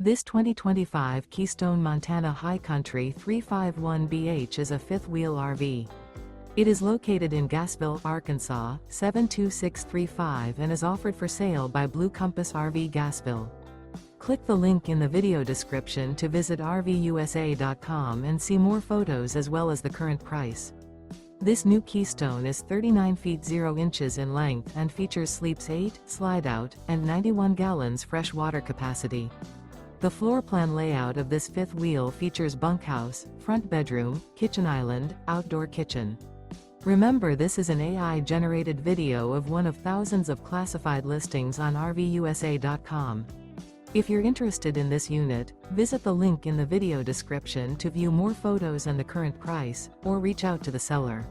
This 2025 Keystone Montana High Country 351BH is a fifth-wheel RV. It is located in Gassville, Arkansas, 72635 and is offered for sale by Blue Compass RV Gassville. Click the link in the video description to visit RVUSA.com and see more photos as well as the current price. This new Keystone is 39 feet 0 inches in length and features sleeps 8, slide-out, and 91 gallons fresh water capacity. The floor plan layout of this fifth wheel features bunkhouse, front bedroom, kitchen island, outdoor kitchen. Remember, this is an AI-generated video of one of thousands of classified listings on RVUSA.com. If you're interested in this unit, visit the link in the video description to view more photos and the current price, or reach out to the seller.